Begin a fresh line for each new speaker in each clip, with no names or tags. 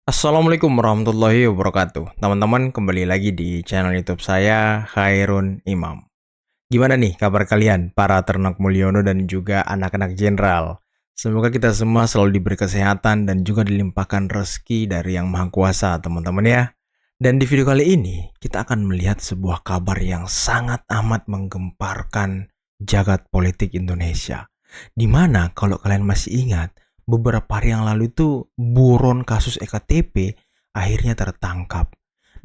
Assalamualaikum warahmatullahi wabarakatuh. Teman-teman, kembali lagi di channel YouTube saya, Khairun Imam. Gimana nih kabar kalian, para ternak Mulyono dan juga anak-anak jenderal? Semoga kita semua selalu diberi kesehatan dan juga dilimpahkan rezeki dari Yang Maha Kuasa, teman-teman ya. Dan di video kali ini, kita akan melihat sebuah kabar yang sangat amat menggemparkan jagat politik Indonesia. Dimana kalau kalian masih ingat, beberapa hari yang lalu itu buron kasus EKTP akhirnya tertangkap.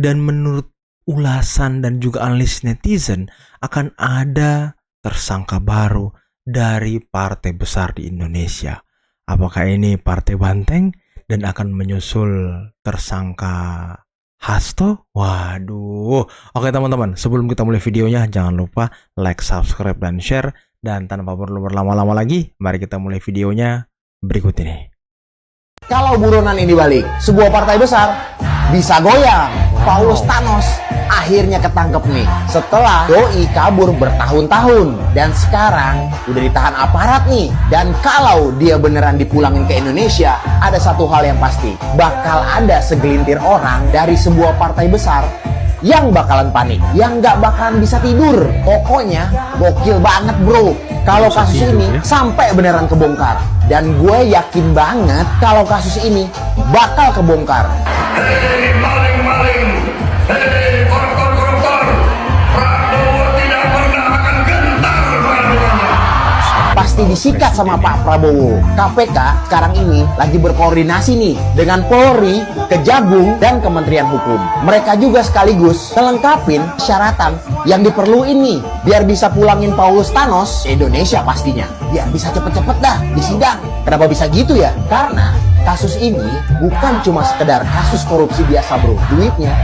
Dan menurut ulasan dan juga analis netizen akan ada tersangka baru dari partai besar di Indonesia. Apakah ini Partai Banteng dan akan menyusul tersangka Hasto? Waduh. Oke teman-teman, sebelum kita mulai videonya jangan lupa like, subscribe, dan share. Dan tanpa perlu berlama-lama lagi, mari kita mulai videonya berikut ini.
Kalau buronan ini balik, sebuah partai besar bisa goyang. Paulus Thanos akhirnya ketangkep nih setelah doi kabur bertahun-tahun dan sekarang udah ditahan aparat nih. Dan kalau dia beneran dipulangin ke Indonesia, ada satu hal yang pasti, bakal ada segelintir orang dari sebuah partai besar yang bakalan panik, yang nggak bakalan bisa tidur. Pokoknya gokil banget bro kalau kasus ini sampai beneran kebongkar. Dan gue yakin banget kalau kasus ini bakal kebongkar.
Hei maling-maling, hei koruptor-koruptor, Prabowo tidak pernah akan gentar melakukannya.
Pasti disikat sama Pak Prabowo. KPK sekarang ini lagi berkoordinasi nih dengan Polri, Kejagung, dan Kementerian Hukum. Mereka juga sekaligus melengkapin persyaratan yang diperluin nih biar bisa pulangin Paulus Thanos ke Indonesia pastinya. Biar bisa cepet-cepet dah disidang. Kenapa bisa gitu ya? Karena kasus ini bukan cuma sekedar kasus korupsi biasa bro. Duitnya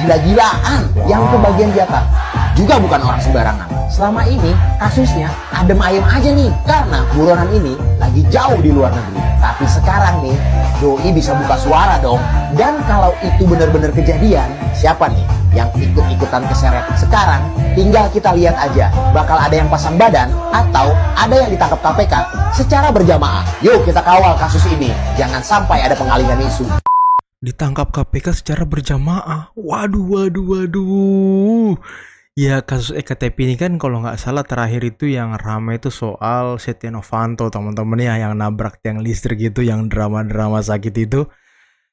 gila-gilaan yang kebagian jatah. Juga bukan orang sembarangan. Selama ini kasusnya adem ayem aja nih karena buronan ini lagi jauh di luar negeri. Tapi sekarang nih doi bisa buka suara dong. Dan kalau itu benar-benar kejadian, siapa nih yang ikut-ikutan keseret? Sekarang tinggal kita lihat aja, bakal ada yang pasang badan atau ada yang ditangkap KPK secara berjamaah. Yuk kita kawal kasus ini, jangan sampai ada pengalihan isu.
Ditangkap KPK secara berjamaah. Waduh. Ya kasus EKTP ini kan kalau nggak salah terakhir itu yang ramai itu soal Setia Novanto teman-teman ya, yang nabrak tiang listrik gitu, yang drama-drama sakit itu.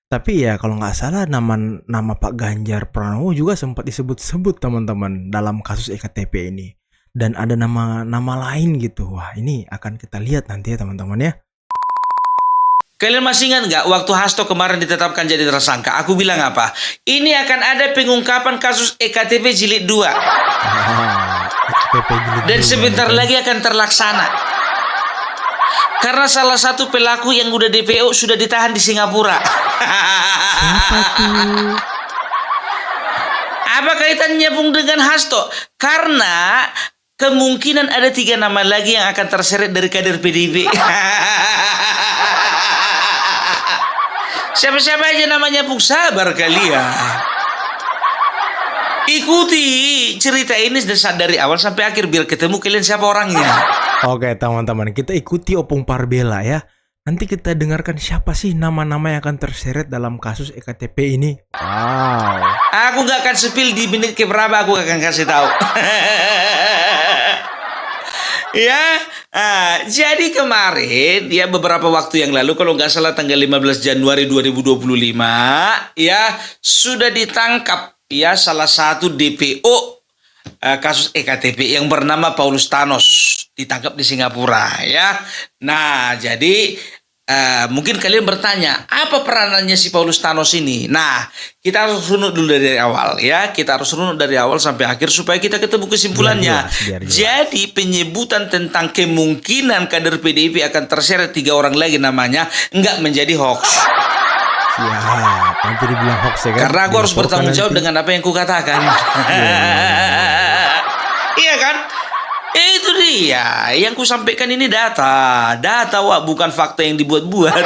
Tapi ya kalau nggak salah nama Pak Ganjar Pranowo juga sempat disebut-sebut teman-teman dalam kasus EKTP ini. Dan ada nama lain gitu. Wah ini akan kita lihat nanti ya teman-teman ya.
Kalian masih ingat nggak waktu Hasto kemarin ditetapkan jadi tersangka? Aku bilang apa? Ini akan ada pengungkapan kasus EKTP jilid 2.
EKTP jilid
Dan
2,
sebentar
ya.
lagi akan terlaksana. Karena salah satu pelaku yang udah DPO sudah ditahan di Singapura.
Siapa tuh?
Apa kaitannya Bung dengan Hasto? Karena kemungkinan ada 3 nama lagi yang akan terseret dari kader PDIP. Siapa-siapa aja namanya Bung, sabar kali ya. Ikuti cerita ini dari awal sampai akhir biar ketemu kalian siapa orangnya.
Oke teman-teman, kita ikuti Opung Parbela ya. Nanti kita dengarkan siapa sih nama-nama yang akan terseret dalam kasus EKTP ini. Wow.
Aku gak akan spill di menit keberapa, aku akan kasih tahu. Ya, jadi kemarin ya beberapa waktu yang lalu kalau nggak salah tanggal 15 Januari 2025 ya sudah ditangkap ya salah satu DPO kasus EKTP yang bernama Paulus Thanos, ditangkap di Singapura ya. Nah, jadi mungkin kalian bertanya, apa peranannya si Paulus Thanos ini? Nah, kita harus runut dulu dari awal ya. Kita harus runut dari awal sampai akhir supaya kita ketemu kesimpulannya.
Biar jelas.
Jadi penyebutan tentang kemungkinan kader PDIP akan terseret 3 orang lagi namanya nggak menjadi hoax.
Siap, nanti dibilang hoax ya kan?
Karena aku harus bertanggung jawab dengan apa yang kukatakan. Iya kan? Itu dia, yang ku sampaikan ini data, wah, bukan fakta yang dibuat-buat.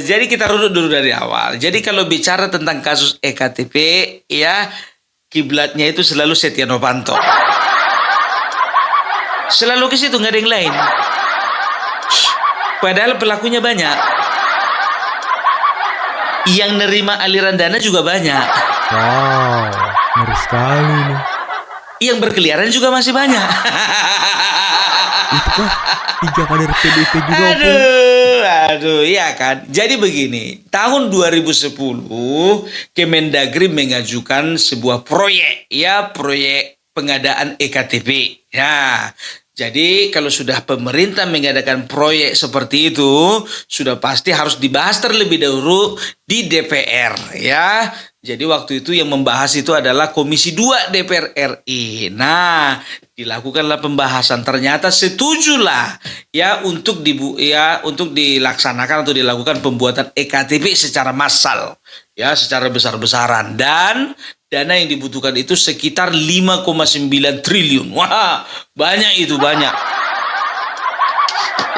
Jadi kita runut dulu dari awal. Jadi kalau bicara tentang kasus EKTP, ya kiblatnya itu selalu Setia Novanto. Selalu ke situ, nggak ada yang lain. Padahal pelakunya banyak. Yang nerima aliran dana juga banyak.
Wow, ngeri sekali nih.
Yang berkeliaran juga masih banyak.
Itu kah 3 kader PDIP juga, Opung?
Aduh, iya kan. Jadi begini, tahun 2010 Kemendagri mengajukan sebuah proyek, ya proyek pengadaan EKTP. Ya, jadi kalau sudah pemerintah mengadakan proyek seperti itu, sudah pasti harus dibahas terlebih dahulu di DPR, ya. Jadi waktu itu yang membahas itu adalah Komisi 2 DPR RI. Nah, dilakukanlah pembahasan, ternyata setujulah ya untuk untuk dilaksanakan atau dilakukan pembuatan EKTP secara massal, ya secara besar-besaran, dan dana yang dibutuhkan itu sekitar 5,9 triliun. Wah, banyak itu, banyak.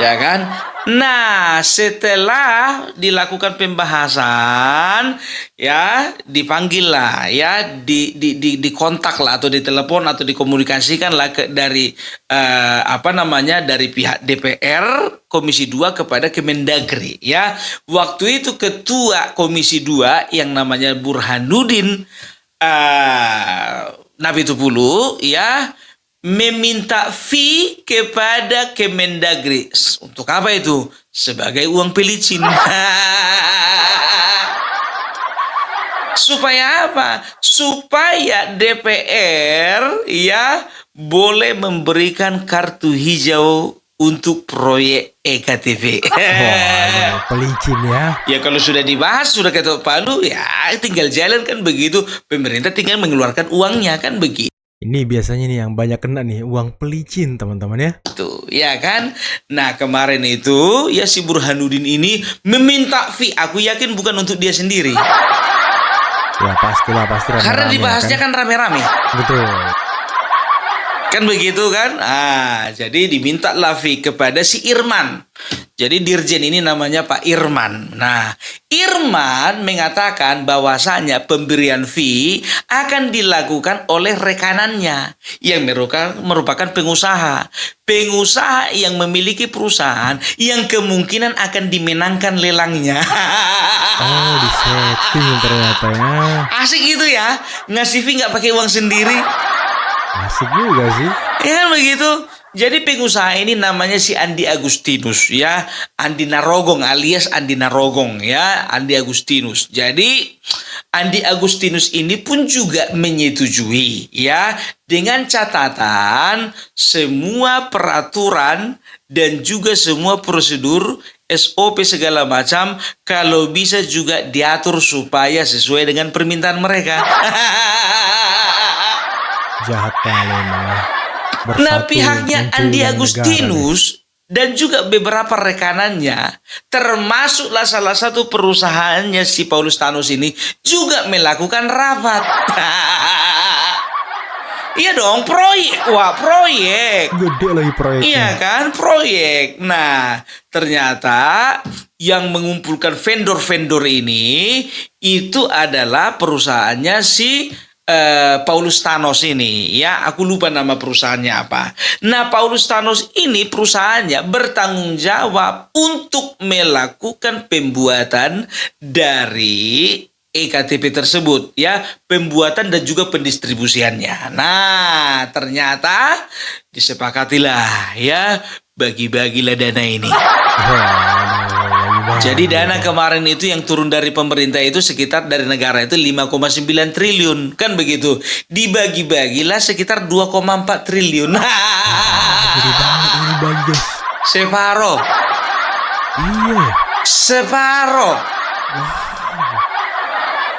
Ya kan? Nah, setelah dilakukan pembahasan, ya dipanggil lah, ya dikontak lah atau ditelepon atau dikomunikasikan lah dari dari pihak DPR Komisi 2 kepada Kemendagri, ya. Waktu itu ketua Komisi 2 yang namanya Burhanuddin Nabitupulu, ya, meminta fee kepada Kemendagri. Untuk apa itu? Sebagai uang pelicin. Supaya apa? Supaya DPR ya boleh memberikan kartu hijau untuk proyek EKTP.
Wah, pelicin ya.
Ya kalau sudah dibahas, sudah ketok palu, ya tinggal jalan kan begitu. Pemerintah tinggal mengeluarkan uangnya kan begitu.
Ini biasanya nih yang banyak kena nih, uang pelicin teman-teman ya.
Tuh, ya kan? Nah, kemarin itu ya si Burhanuddin ini meminta fee. Aku yakin bukan untuk dia sendiri.
Ya pastilah, pasti rame-rame.
Karena dibahasnya kan rame-rame.
Betul.
Kan begitu kan? Jadi dimintalah fee kepada si Irman. Jadi dirjen ini namanya Pak Irman. Nah, Irman mengatakan bahwasanya pemberian fee akan dilakukan oleh rekanannya yang merupakan pengusaha. Pengusaha yang memiliki perusahaan yang kemungkinan akan dimenangkan lelangnya.
Oh, disetting ternyata ya.
Asik gitu ya, ngasih fee nggak pakai uang sendiri.
Asik juga sih.
Ya kan begitu. Jadi pengusaha ini namanya si Andi Agustinus, ya, Andi Narogong alias Andi Narogong, ya, Andi Agustinus. Jadi Andi Agustinus ini pun juga menyetujui, ya, dengan catatan semua peraturan dan juga semua prosedur SOP segala macam kalau bisa juga diatur supaya sesuai dengan permintaan mereka.
Jahat kali emang ya.
Nah, pihaknya Andi Agustinus dan juga beberapa rekanannya, termasuklah salah satu perusahaannya si Paulus Thanos ini, juga melakukan rapat. Iya dong, proyek. Wah, proyek.
Gede lagi proyeknya.
Iya kan, proyek. Nah, ternyata yang mengumpulkan vendor-vendor ini itu adalah perusahaannya si Paulus Thanos ini, ya, aku lupa nama perusahaannya apa. Nah, Paulus Thanos ini perusahaannya bertanggung jawab untuk melakukan pembuatan dari EKTP tersebut, ya, pembuatan dan juga pendistribusiannya. Nah, ternyata disepakatilah, ya, bagi-bagilah dana ini. Jadi dana kemarin itu yang turun dari pemerintah itu sekitar dari negara itu 5,9 triliun. Kan begitu. Dibagi-bagilah sekitar 2,4 triliun.
Jadi banget ini bagus.
Separo.
Iya.
Separo.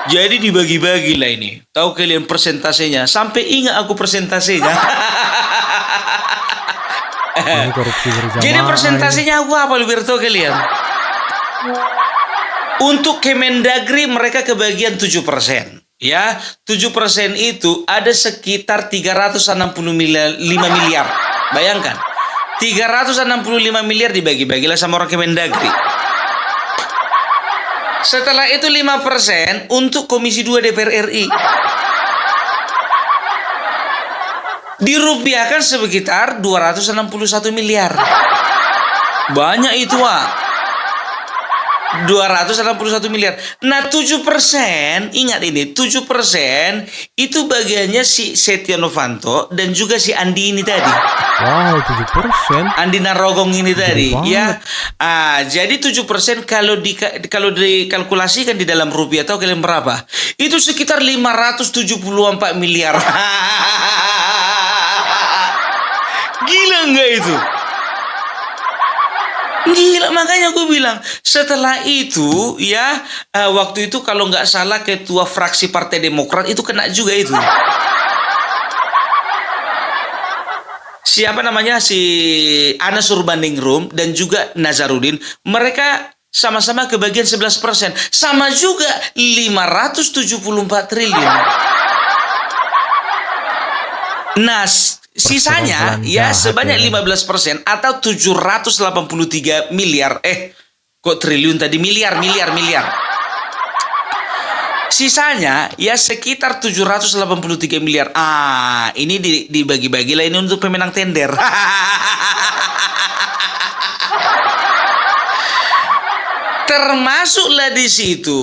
Jadi dibagi-bagilah ini. Tahu kalian persentasenya? Sampai ingat aku persentasenya.
Ini korupsi berjamaah.
Jadi persentasenya aku apa biar tahu kalian? Untuk Kemendagri mereka kebagian 7%. Ya, 7% itu ada sekitar 365 miliar. Bayangkan, 365 miliar dibagi-bagilah sama orang Kemendagri. Setelah itu 5% untuk Komisi 2 DPR RI. Dirupiahkan sekitar 261 miliar. Banyak itu, Wak. 261 miliar. Nah, 7%, ingat ini, 7% itu bagiannya si Setia Novanto dan juga si Andi ini tadi.
Wow, 7%.
Andi Narogong ini tadi,
banget.
ya. Jadi 7% kalau dikalkulasikan di dalam rupiah, tahu kalian berapa? Itu sekitar 574 miliar. Gila nggak itu? Gila, makanya gue bilang setelah itu ya waktu itu kalau nggak salah ketua fraksi Partai Demokrat itu kena juga itu. Siapa namanya, si Anas Urbaningrum dan juga Nazarudin, mereka sama-sama kebagian 11%, sama juga 574 triliun. Nah, sisanya ya sebanyak 15% atau 783 miliar. Kok triliun tadi? Miliar. Sisanya ya sekitar 783 miliar. Ini dibagi-bagi lah ini untuk pemenang tender. Termasuklah di situ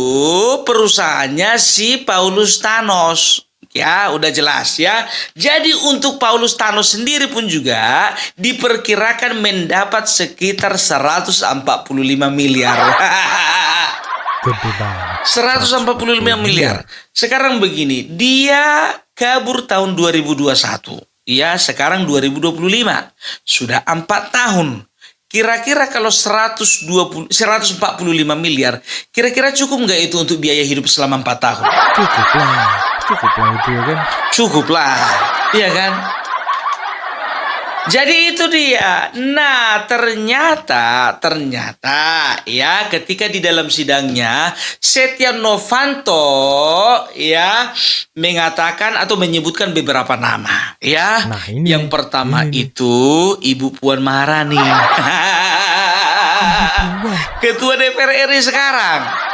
perusahaannya si Paulus Thanos. Ya, udah jelas ya. Jadi untuk Paulus Thanos sendiri pun juga diperkirakan mendapat sekitar 145 miliar.
Gede banget.
145 miliar. Sekarang begini, dia kabur tahun 2021. Ya, sekarang 2025. Sudah 4 tahun. Kira-kira kalau 145 miliar, kira-kira cukup nggak itu untuk biaya hidup selama 4 tahun?
Cukup lah itu ya kan.
Cukup lah, iya kan? Jadi itu dia. Nah, ternyata ya ketika di dalam sidangnya Setia Novanto ya mengatakan atau menyebutkan beberapa nama ya.
Nah, ini
yang pertama itu Ibu Puan Maharani. Ketua DPR RI sekarang.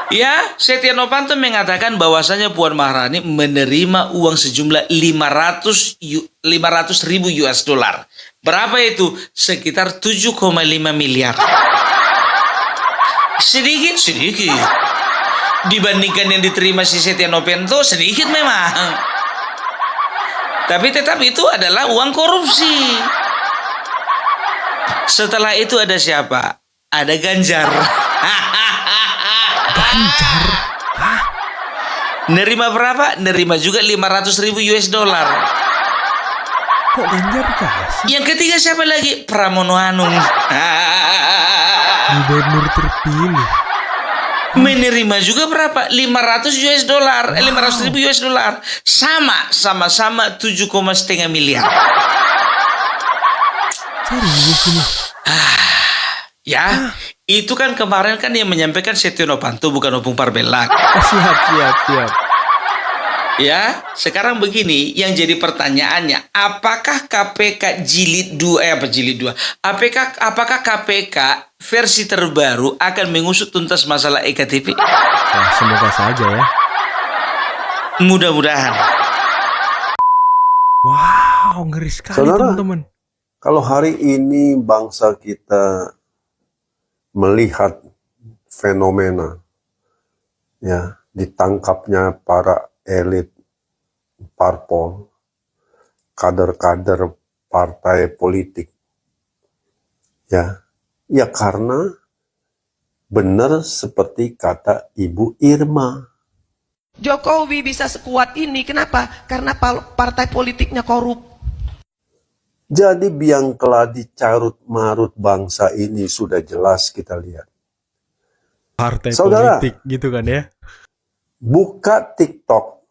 Ya, Setia Novanto mengatakan bahwasanya Puan Maharani menerima uang sejumlah 500 ribu US dollar. Berapa itu? Sekitar 7,5 miliar. Sedikit. Dibandingkan yang diterima si Setia Novanto, sedikit memang. Tapi tetap itu adalah uang korupsi. Setelah itu ada siapa? Ada Ganjar.
Ganjar. Hah?
Nerima berapa? Nerima juga 500 ribu US dollar.
Kok Ganjar dikasih?
Yang ketiga siapa lagi? Pramono Anung.
Gubernur terpilih.
Menerima juga berapa? 500 US dollar. 500 ribu US dollar. Sama-sama 7,5 miliar.
Serius ini.
Ya, itu kan kemarin kan yang menyampaikan Setia Novanto, bukan Opung Parbelak.
Siap.
Ya, sekarang begini yang jadi pertanyaannya, apakah KPK jilid 2 Apakah KPK versi terbaru akan mengusut tuntas masalah EKTP?
Wah, semoga saja ya.
Mudah-mudahan.
Wow, ngeri sekali
Saudara,
teman-teman.
kalau hari ini bangsa kita melihat fenomena ya ditangkapnya para elit parpol, kader-kader partai politik, ya karena benar seperti kata Ibu Irma.
Jokowi bisa sekuat ini, kenapa? Karena partai politiknya korup.
Jadi biang keladi carut marut bangsa ini sudah jelas kita lihat.
Partai
Saudara,
politik gitu kan ya.
Buka TikTok,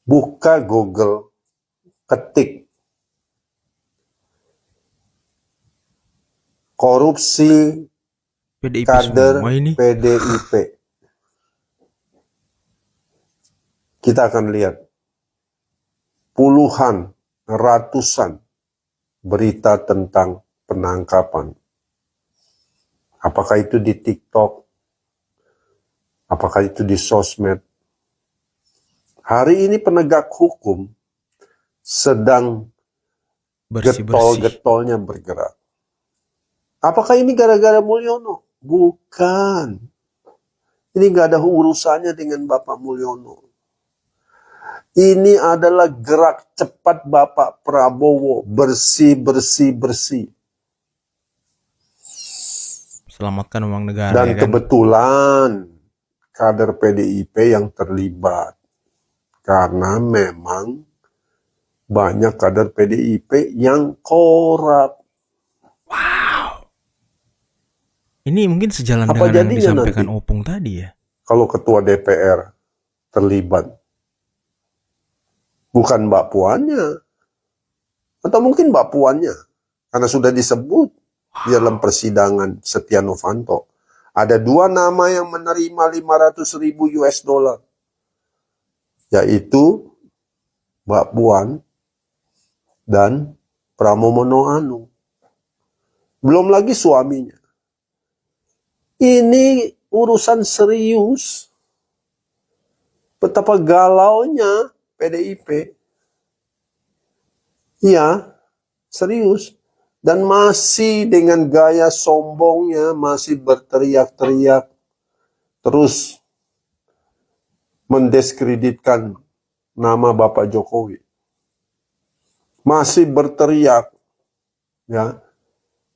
buka Google, ketik korupsi
PDIP
kader
semua ini.
PDIP. Kita akan lihat puluhan, ratusan berita tentang penangkapan. Apakah itu di TikTok? Apakah itu di sosmed? Hari ini penegak hukum sedang
Bersih-bersih.
getol-getolnya bergerak. Apakah ini gara-gara Mulyono? Bukan. Ini nggak ada urusannya dengan Bapak Mulyono. Ini adalah gerak cepat Bapak Prabowo. Bersih.
Selamatkan uang negara
Dan
ya kan.
kebetulan kader PDIP yang terlibat. Karena memang banyak kader PDIP yang korup.
Ini mungkin sejalan
Apa
dengan yang
jadinya
disampaikan
nanti?
Opung tadi ya.
Kalau ketua DPR terlibat. Bukan Mbak Puannya. Atau mungkin Mbak Puannya. Karena sudah disebut di dalam persidangan Setia Novanto. Ada 2 nama yang menerima 500.000 US dollar. Yaitu Mbak Puan dan Pramono Anung. Belum lagi suaminya. Ini urusan serius. Betapa galaunya PDIP. Ya, serius. Dan masih dengan gaya sombongnya, masih berteriak-teriak. Terus mendiskreditkan nama Bapak Jokowi. Masih berteriak. Ya,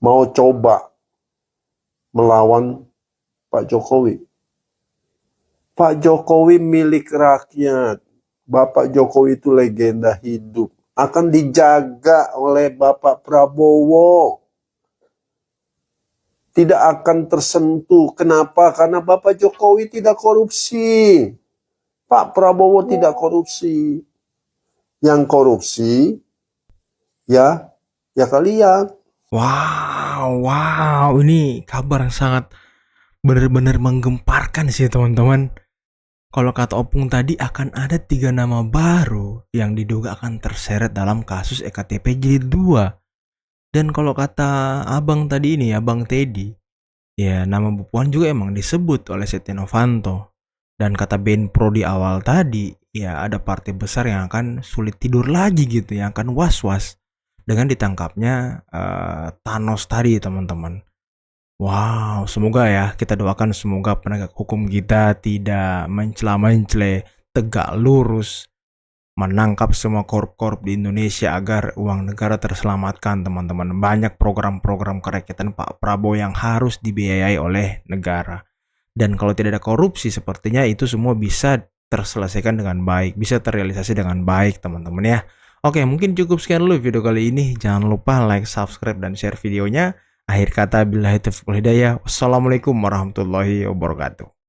mau coba melawan Pak Jokowi. Pak Jokowi milik rakyat. Bapak Jokowi itu legenda hidup. Akan dijaga oleh Bapak Prabowo. Tidak akan tersentuh. Kenapa? Karena Bapak Jokowi tidak korupsi. Pak Prabowo tidak korupsi. Yang korupsi, ya kalian.
Wow, ini kabar yang sangat benar-benar menggemparkan sih teman-teman. Kalau kata Opung tadi akan ada 3 nama baru yang diduga akan terseret dalam kasus EKTP Jilid 2. Dan kalau kata abang tadi ini, Abang Teddy, ya nama Bu Puan juga emang disebut oleh Setia Novanto. Dan kata Ben Pro di awal tadi, ya ada partai besar yang akan sulit tidur lagi gitu, yang akan was-was dengan ditangkapnya Thanos tadi teman-teman. Wow, semoga ya, kita doakan semoga penegak hukum kita tidak mencela-mencele, tegak lurus, menangkap semua korup-korup di Indonesia agar uang negara terselamatkan teman-teman. Banyak program-program kerakyatan Pak Prabowo yang harus dibiayai oleh negara. Dan kalau tidak ada korupsi sepertinya itu semua bisa terselesaikan dengan baik, bisa terrealisasi dengan baik teman-teman ya. Oke, mungkin cukup sekian dulu video kali ini. Jangan lupa like, subscribe, dan share videonya. Akhir kata, billahi taufiq wal hidayah. Wassalamualaikum warahmatullahi wabarakatuh.